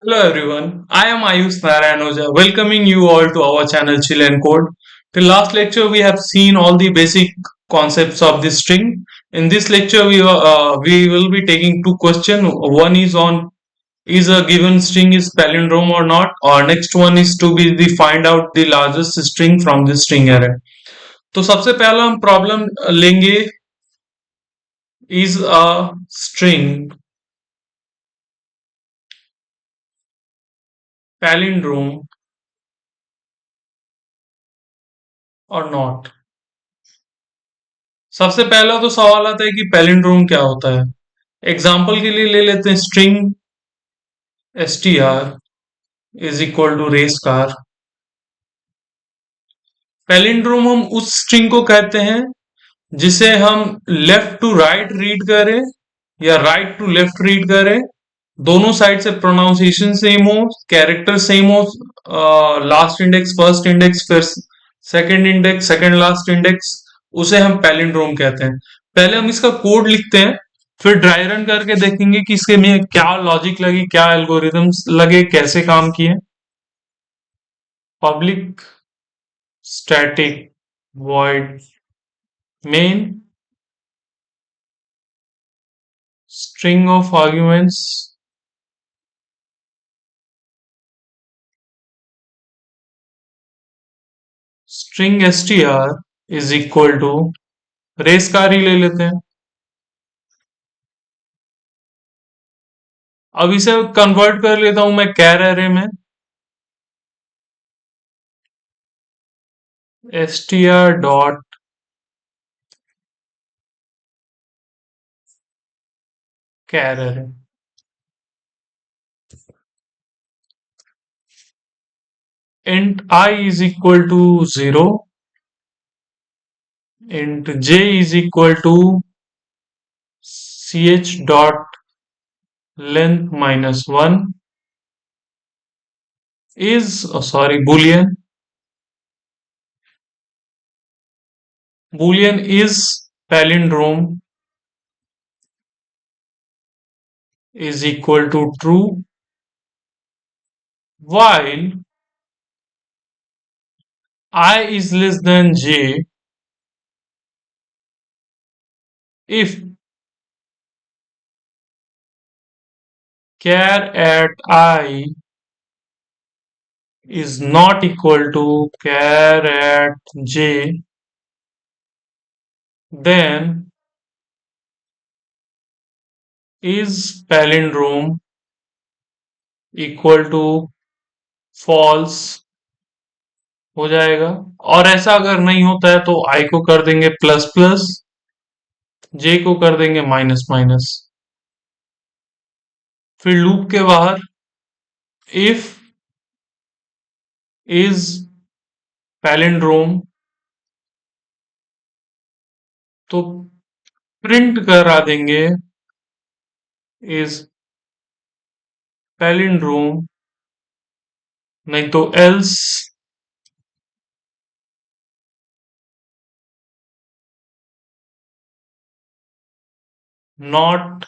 Hello everyone, I am Ayush Narayanoja, welcoming you all to our channel Chill and Code. The last lecture we have seen all the basic concepts of this string. In this lecture we will be taking two questions. One is on is a given string is palindrome or not, or next one is to be the find out the largest string from the string array. तो सबसे पहला हम problem लेंगे is a string palindrome or not. सबसे पहला तो सवाल आता है कि पैलिंड्रोम क्या होता है। एग्जाम्पल के लिए ले लेते हैं string str is equal to race car. Palindrome हम उस स्ट्रिंग को कहते हैं जिसे हम लेफ्ट टू राइट रीड करें या राइट टू लेफ्ट रीड करें, दोनों साइड से प्रोनाउंसिएशन सेम हो, कैरेक्टर सेम हो, लास्ट इंडेक्स फर्स्ट इंडेक्स फिर second index second last index, उसे हम पैलिंड्रोम कहते हैं। पहले हम इसका कोड लिखते हैं, फिर ड्राई रन करके देखेंगे कि इसके में क्या लॉजिक लगी, क्या एल्गोरिथम्स लगे, कैसे काम किए। Public static void main string of arguments string str is equal to race car ही ले लेते हैं। अब इसे कन्वर्ट कर लेता हूं मैं कैर एरे में। str dot char array int I is equal to 0, int j is equal to ch dot length minus 1 is sorry boolean is palindrome is equal to true while I is less than j if char at I is not equal to char at j, then is palindrome equal to false हो जाएगा। और ऐसा अगर नहीं होता है तो I को कर देंगे प्लस प्लस, j को कर देंगे माइनस माइनस। फिर लूप के बाहर if is palindrome तो प्रिंट करा देंगे is palindrome, नहीं तो else not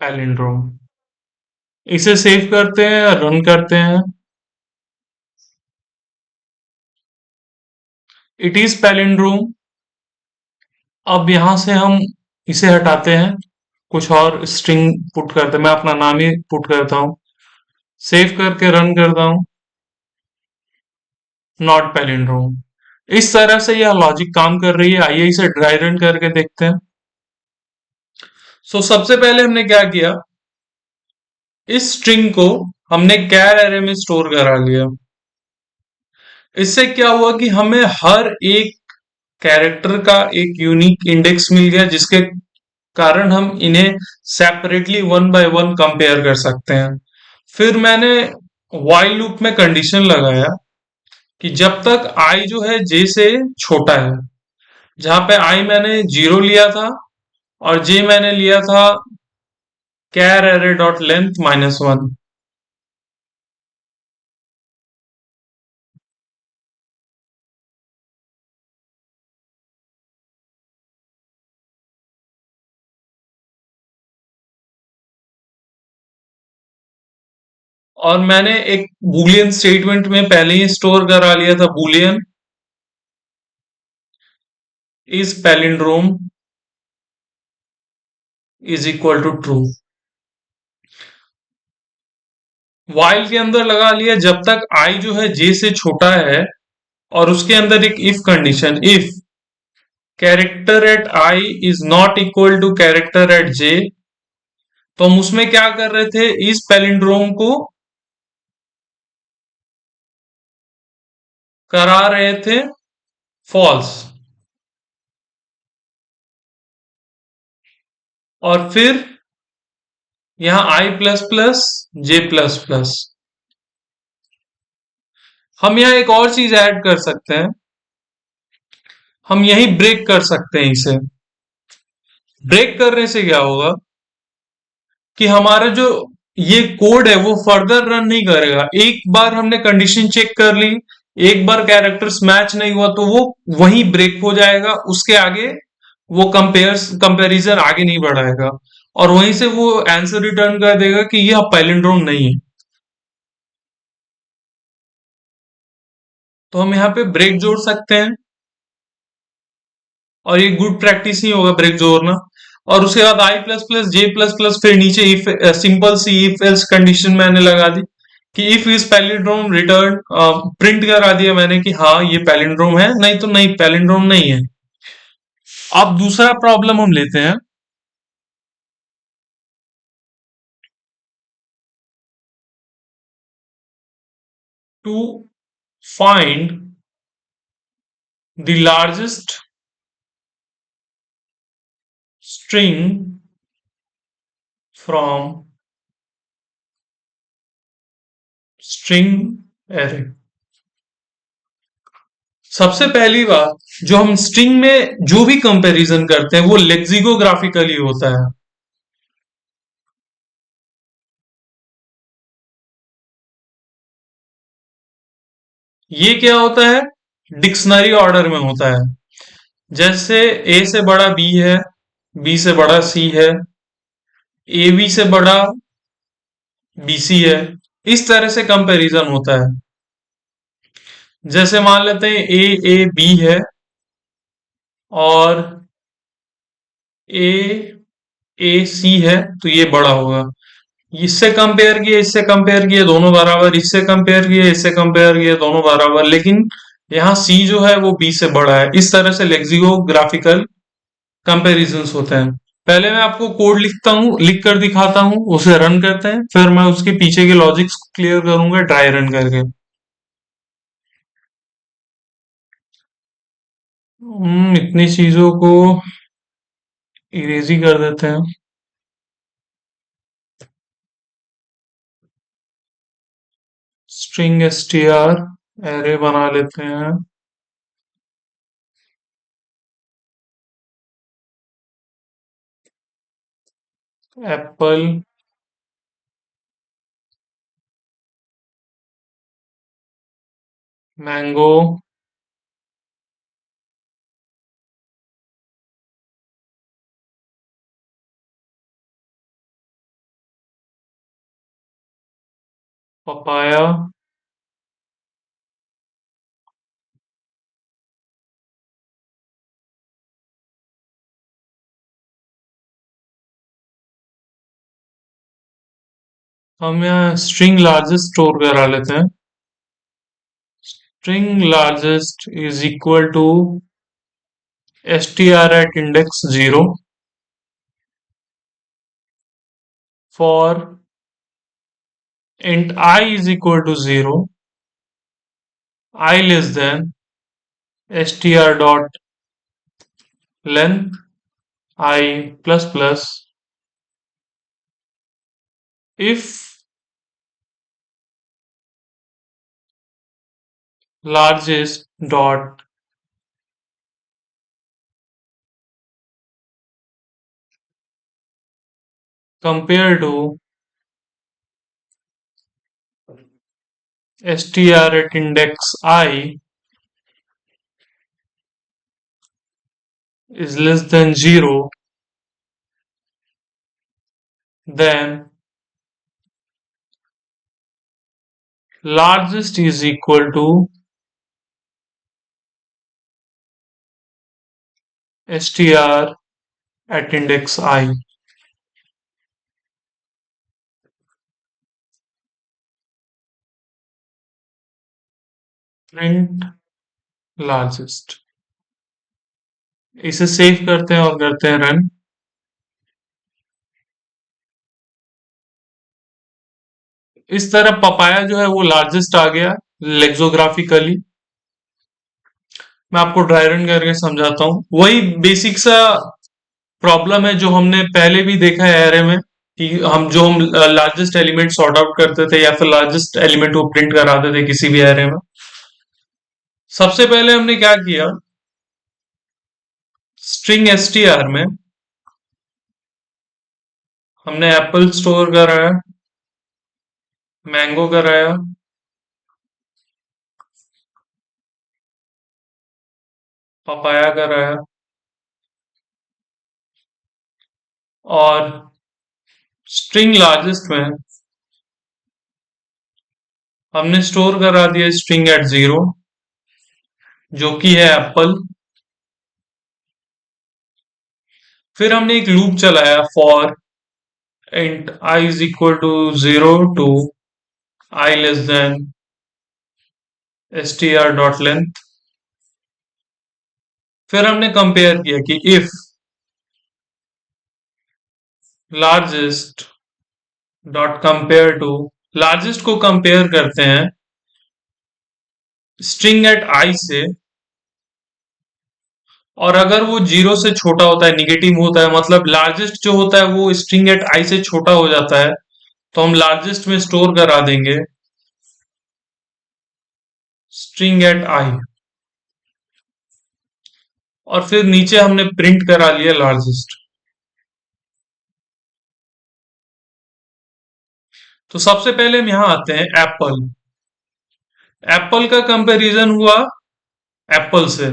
palindrome। इसे सेव करते हैं, रन करते हैं। It is palindrome. अब यहां से हम इसे हटाते हैं, कुछ और स्ट्रिंग पुट करते हैं, मैं अपना नाम ही पुट करता हूं, सेव करके रन करता हूं, नॉट पैलिंड्रोम। इस तरह से यह लॉजिक काम कर रही है। आइए इसे ड्राई रन करके देखते हैं। सबसे पहले हमने क्या किया, इस स्ट्रिंग को हमने कैर एरे में स्टोर करा लिया। इससे क्या हुआ कि हमें हर एक कैरेक्टर का एक यूनिक इंडेक्स मिल गया, जिसके कारण हम इन्हें separately one by one compare कर सकते हैं। फिर मैंने while लूप में कंडीशन लगाया कि जब तक i जो है j से छोटा है, जहां पे i मैंने 0 लिया था और j मैंने लिया था कैर एरे डॉट लेंथ माइनस 1। और मैंने एक बूलियन स्टेटमेंट में पहले ही स्टोर करा लिया था, boolean is palindrome is equal to true. While के अंदर लगा लिया जब तक आई जो है जे से छोटा है, और उसके अंदर एक if condition, if character at i is not equal to character at j, तो हम उसमें क्या कर रहे थे, इस पैलिंड्रोम को करा रहे थे फॉल्स, और फिर यहां आई प्लस प्लस जे प्लस प्लस। हम यहां एक और चीज ऐड कर सकते हैं, हम यही ब्रेक कर सकते हैं इसे। ब्रेक करने से क्या होगा कि हमारा जो ये कोड है वो फर्दर रन नहीं करेगा। एक बार हमने कंडीशन चेक कर ली, एक बार कैरेक्टर्स मैच नहीं हुआ तो वो वहीं ब्रेक हो जाएगा, उसके आगे वो कंपैरिजन आगे नहीं बढ़ाएगा, और वहीं से वो आंसर रिटर्न कर देगा कि यह पैलिंड्रोम नहीं है। तो हम यहाँ पे ब्रेक जोड़ सकते हैं, और ये गुड प्रैक्टिस ही होगा ब्रेक जोड़ना। और उसके बाद आई प्लस प्लस जे प्लस प्लस, फिर नीचे if, simple see if else condition मैंने लगा दी कि if is palindrome return, print करा दिया मैंने कि हाँ ये पैलिंड्रोम है, नहीं तो नहीं, पैलिंड्रोम नहीं है। अब दूसरा प्रॉब्लम हम लेते हैं। To find the largest string from string array. सबसे पहली बात, जो हम स्ट्रिंग में जो भी कंपैरिजन करते हैं वो लेक्सिकोग्राफिकली होता है। ये क्या होता है, डिक्शनरी ऑर्डर में होता है। जैसे ए से बड़ा बी है, बी से बड़ा सी है, ए बी से बड़ा बी सी है, इस तरह से कंपैरिजन होता है। जैसे मान लेते हैं ए बी है, और ए ए सी है, तो ये बड़ा होगा। इससे कंपेयर किए, इससे कंपेयर किए, दोनों बराबर, इससे कंपेयर किए, इससे कंपेयर किए, दोनों बराबर, लेकिन यहाँ सी जो है वो बी से बड़ा है। इस तरह से लेक्सिकोग्राफिकल कंपैरिजंस होते हैं। पहले मैं आपको कोड लिखता हूँ, लिख कर दिखाता हूँ, उसे रन करते हैं, फिर मैं उसके पीछे के लॉजिक्स को क्लियर करूंगा ड्राई रन करके। इतनी चीजों को इरेजी कर देते हैं। स्ट्रिंग str एरे बना लेते हैं। एप्पल, मैंगो, पपाया, हम यहाँ स्ट्रिंग लार्जेस्ट स्टोर करा लेते हैं। String largest is equal to str at index 0 for int I is equal to 0, I less than str dot length I plus plus, if largest dot compared to str at index I is less than 0, then largest is equal to str at index I. Print largest. इसे save करते हैं और करते हैं run. इस तरह papaya जो है वो लार्जेस्ट आ गया लेक्सोग्राफिकली। मैं आपको ड्राई रन करके समझाता हूँ। वही बेसिक सा प्रॉब्लम है जो हमने पहले भी देखा है एरे में, कि हम लार्जेस्ट एलिमेंट सॉर्ट आउट करते थे या फिर लार्जेस्ट एलिमेंट को प्रिंट कराते थे किसी भी एरे में। सबसे पहले हमने क्या किया, स्ट्रिंग एसटीआर में हमने एप्पल स्टोर कराया, मैंगो कराया, पपाया कराया, और स्ट्रिंग लार्जेस्ट में हमने स्टोर करा दिया स्ट्रिंग एट 0 जो कि है एप्पल। फिर हमने एक लूप चलाया for int i is equal to 0 to i less than str dot length. फिर हमने कंपेयर किया कि if largest dot compare to, largest को कंपेयर करते हैं स्ट्रिंग एट आई से, और अगर वो 0 से छोटा होता है, निगेटिव होता है, मतलब लार्जेस्ट जो होता है वो स्ट्रिंग एट आई से छोटा हो जाता है, तो हम लार्जेस्ट में स्टोर करा देंगे स्ट्रिंग एट आई, और फिर नीचे हमने प्रिंट करा लिया लार्जेस्ट। तो सबसे पहले हम यहां आते हैं एप्पल। एप्पल का कंपैरिजन हुआ एप्पल से,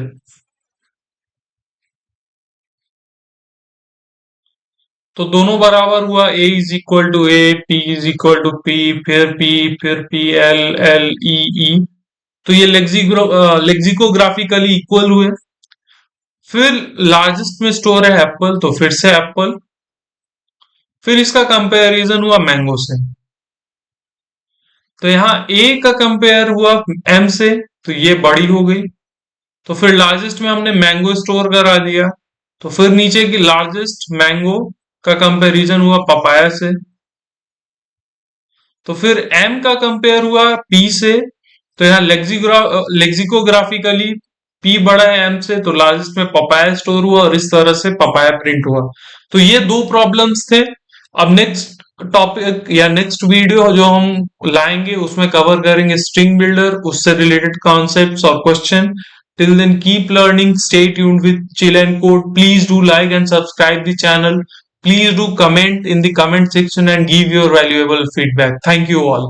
तो दोनों बराबर हुआ, A is equal to A, P is equal to P, फिर P L L E E, तो ये लेक्सिकोग्राफिकली इक्वल हुए। फिर लार्जेस्ट में स्टोर है एप्पल, तो फिर से एप्पल। फिर इसका कंपैरिजन हुआ मैंगो से, तो यहाँ ए का कंपेयर हुआ एम से, तो ये बड़ी हो गई, तो फिर लार्जेस्ट में हमने मैंगो स्टोर करा दिया, तो फिर नीचे की लार्जेस्ट मैंगो का कंपैरिजन हुआ पपाया से, तो फिर एम का कंपेयर हुआ पी से, तो यहाँ लेक्सिकोग्राफिकली पी बड़ा है एम से, तो लार्जेस्ट में पपाया स्टोर हुआ और इस तरह से पपाया प्रिंट हुआ। तो ये दो प्रॉब्लम्स थे। अब नेक्स्ट टॉपिक या नेक्स्ट वीडियो जो हम लाएंगे उसमें कवर करेंगे स्ट्रिंग बिल्डर, उससे रिलेटेड कॉन्सेप्ट्स और question. Till then keep learning, stay tuned with chill and code. Please do like and subscribe the channel. Please do comment in the comment section and give your valuable feedback. Thank you all.